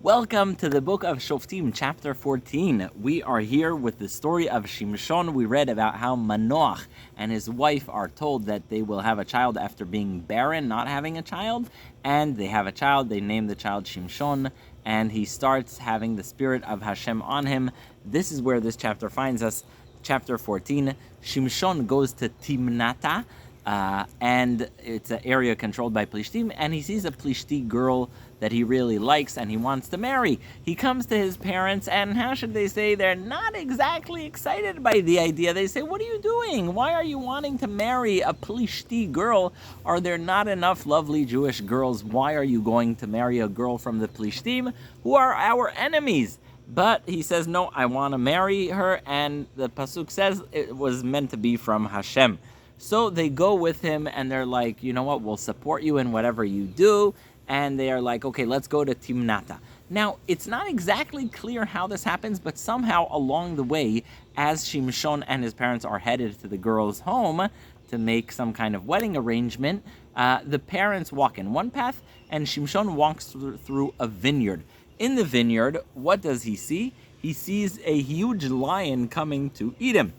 Welcome to the book of Shoftim, chapter 14. We are here with the story of Shimshon. We read about how Manoach and his wife are told that they will have a child after being barren, not having a child, and they have a child. They name the child Shimshon, and he starts having the spirit of Hashem on him. This is where this chapter finds us. Chapter 14, Shimshon goes to Timnata, and it's an area controlled by Plishtim, and he sees a Plishti girl that he really likes and he wants to marry. He comes to his parents, and how should they say, they're not exactly excited by the idea. They say, what are you doing? Why are you wanting to marry a Plishti girl? Are there not enough lovely Jewish girls? Why are you going to marry a girl from the Plishtim who are our enemies? But he says, no, I want to marry her, and the Pasuk says it was meant to be from Hashem. So they go with him, and they're like, you know what, we'll support you in whatever you do. And they are like, okay, let's go to Timnata. Now, it's not exactly clear how this happens, but somehow along the way, as Shimshon and his parents are headed to the girl's home to make some kind of wedding arrangement, the parents walk in one path, and Shimshon walks through a vineyard. In the vineyard, what does he see? He sees a huge lion coming to eat him.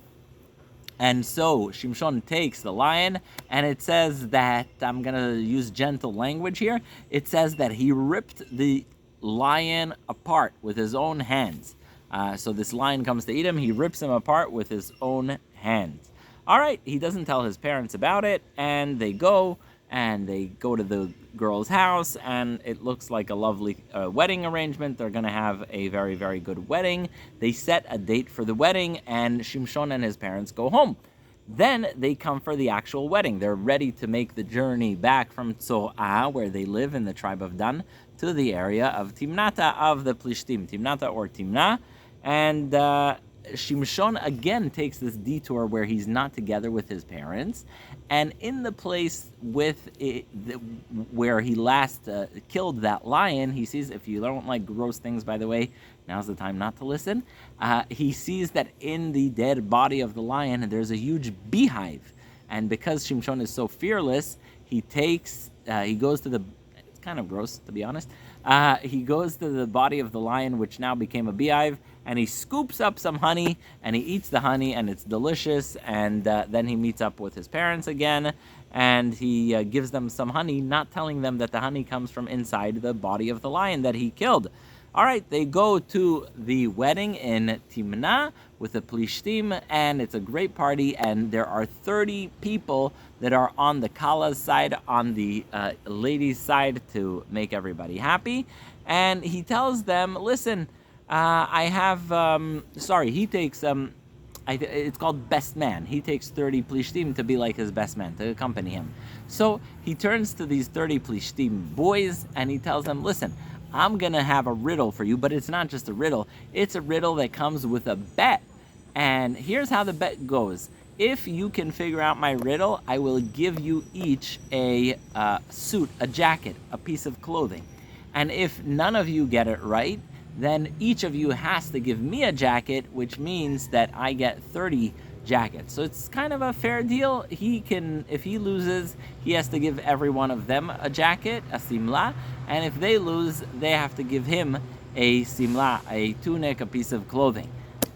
And so Shimshon takes the lion, and it says that, I'm going to use gentle language here, it says that he ripped the lion apart with his own hands. So this lion comes to eat him, he rips him apart with his own hands. All right, he doesn't tell his parents about it, and they go to the girl's house, and it looks like a lovely wedding arrangement. They're going to have a very, very good wedding. They set a date for the wedding, and Shimshon and his parents go home. Then they come for the actual wedding. They're ready to make the journey back from Tzo'ah, where they live in the tribe of Dan, to the area of Timnata of the Plishtim, Timnata or Timna. And Shimshon again takes this detour where he's not together with his parents, and in the place where he last killed that lion, he sees, if you don't like gross things, by the way, now's the time not to listen, he sees that in the dead body of the lion there's a huge beehive, and because Shimshon is so fearless, he goes to the, it's kind of gross to be honest, he goes to the body of the lion, which now became a beehive, and he scoops up some honey, and he eats the honey, and it's delicious, and then he meets up with his parents again, and he gives them some honey, not telling them that the honey comes from inside the body of the lion that he killed. All right, they go to the wedding in Timna with the Plishtim, and it's a great party, and there are 30 people that are on the Kala's side, on the ladies' side, to make everybody happy. And he tells them, listen, he takes, it's called best man. He takes 30 Plishtim to be like his best man, to accompany him. So he turns to these 30 Plishtim boys, and he tells them, listen, I'm going to have a riddle for you, but it's not just a riddle. It's a riddle that comes with a bet. And here's how the bet goes. If you can figure out my riddle, I will give you each a suit, a jacket, a piece of clothing. And if none of you get it right, then each of you has to give me a jacket, which means that I get 30 jackets. So it's kind of a fair deal. If he loses, he has to give every one of them a jacket, a simla, and if they lose, they have to give him a simla, a tunic, a piece of clothing.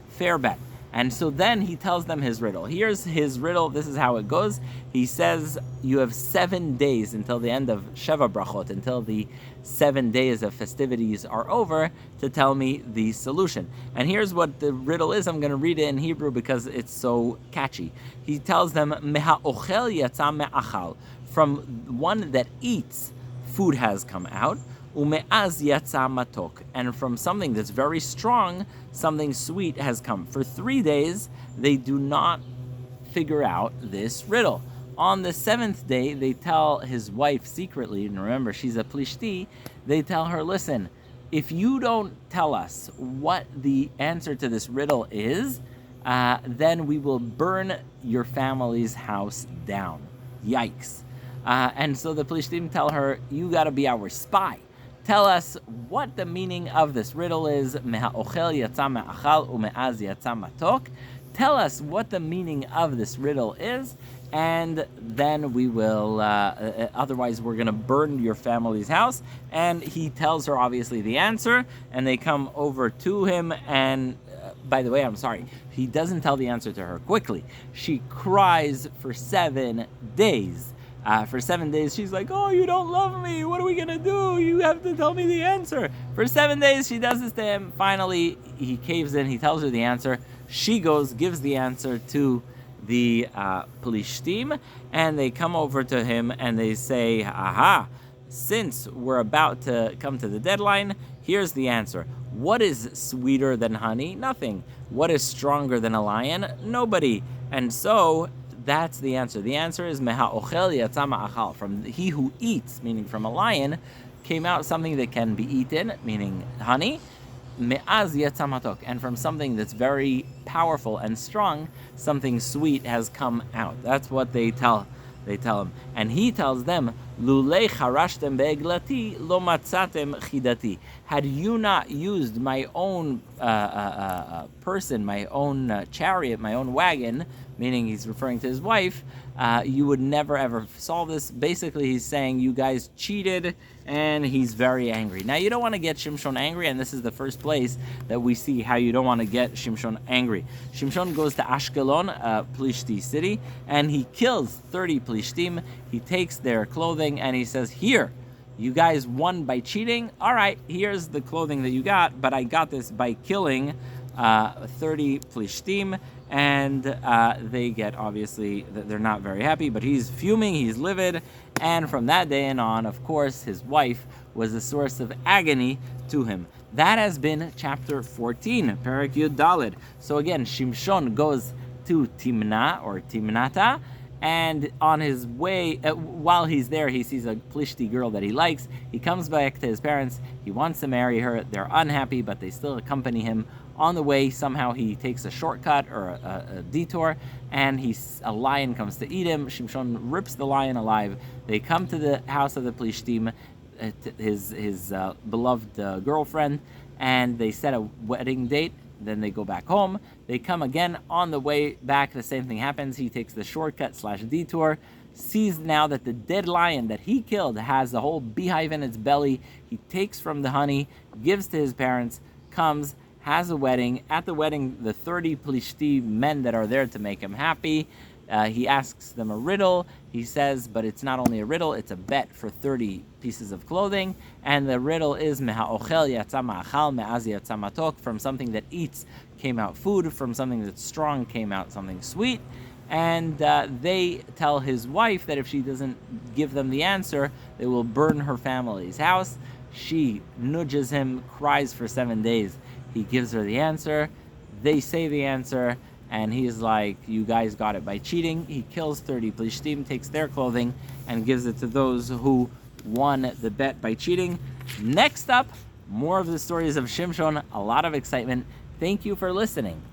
Fair bet. And so then he tells them his riddle. Here's his riddle. This is how it goes. He says, you have 7 days until the end of Sheva Brachot, until the 7 days of festivities are over, to tell me the solution. And here's what the riddle is. I'm going to read it in Hebrew because it's so catchy. He tells them, Meha ochel yatsa me'achal. From one that eats, food has come out. Ume'az yatsa matok, and from something that's very strong, something sweet has come. For 3 days, they do not figure out this riddle. On the 7th day, they tell his wife secretly, and remember, she's a Plishti, they tell her, listen, if you don't tell us what the answer to this riddle is, then we will burn your family's house down. Yikes. And so the Plishtim tell her, you got to be our spy. Tell us what the meaning of this riddle is. Meha ochel yatsa me'achal ume'az yatsa matok. Tell us what the meaning of this riddle is, and then we will, otherwise we're going to burn your family's house. And he tells her, obviously, the answer, and they come over to him, and by the way, I'm sorry, he doesn't tell the answer to her quickly. She cries for 7 days. For 7 days, she's like, oh, you don't love me. What are we going to do? You have to tell me the answer. For 7 days, she does this to him. Finally, he caves in. He tells her the answer. She goes, gives the answer to the Plishtim, and they come over to him and they say, aha, since we're about to come to the deadline, here's the answer. What is sweeter than honey? Nothing. What is stronger than a lion? Nobody. And so that's the answer. The answer is meha ochel yatsa ma'achal. From he who eats, meaning from a lion, came out something that can be eaten, meaning honey. Me'az yatsa matok. And from something that's very powerful and strong, something sweet has come out. That's what they tell him. And he tells them, Lulei charashtem be'eglati lo matzatem chidati. Had you not used my own person, my own chariot, my own wagon, meaning he's referring to his wife, you would never ever solve this. Basically, he's saying you guys cheated, and he's very angry. Now, you don't want to get Shimshon angry, and this is the first place that we see how you don't want to get Shimshon angry. Shimshon goes to Ashkelon, a Plishti city, and he kills 30 Plishtim. He takes their clothing, and he says, here, you guys won by cheating. All right, here's the clothing that you got, but I got this by killing 30 Plishtim. And they get, obviously, they're not very happy, but he's fuming, he's livid. And from that day and on, of course, his wife was a source of agony to him. That has been chapter 14, Perek Yud Daled. So again, Shimshon goes to Timna, or Timnata, and on his way, while he's there, he sees a Plishti girl that he likes. He comes back to his parents. He wants to marry her. They're unhappy, but they still accompany him. On the way, somehow he takes a shortcut or a detour, and a lion comes to eat him. Shimshon rips the lion alive. They come to the house of the Plishtim, his beloved girlfriend, and they set a wedding date. Then they go back home. They come again. On the way back, the same thing happens. He takes the shortcut / detour, sees now that the dead lion that he killed has the whole beehive in its belly. He takes from the honey, gives to his parents, comes, has a wedding. At the wedding, the 30 Plishti men that are there to make him happy, he asks them a riddle. He says, but it's not only a riddle, it's a bet for 30 pieces of clothing. And the riddle is, meha ochel yatsa ma'achal me'az yatsa matok. From something that eats came out food, from something that's strong came out something sweet. And they tell his wife that if she doesn't give them the answer, they will burn her family's house. She nudges him, cries for 7 days. He gives her the answer. They say the answer, and he's like, you guys got it by cheating. He kills 30 Plishtim, takes their clothing, and gives it to those who won the bet by cheating. Next up, more of the stories of Shimshon. A lot of excitement. Thank you for listening.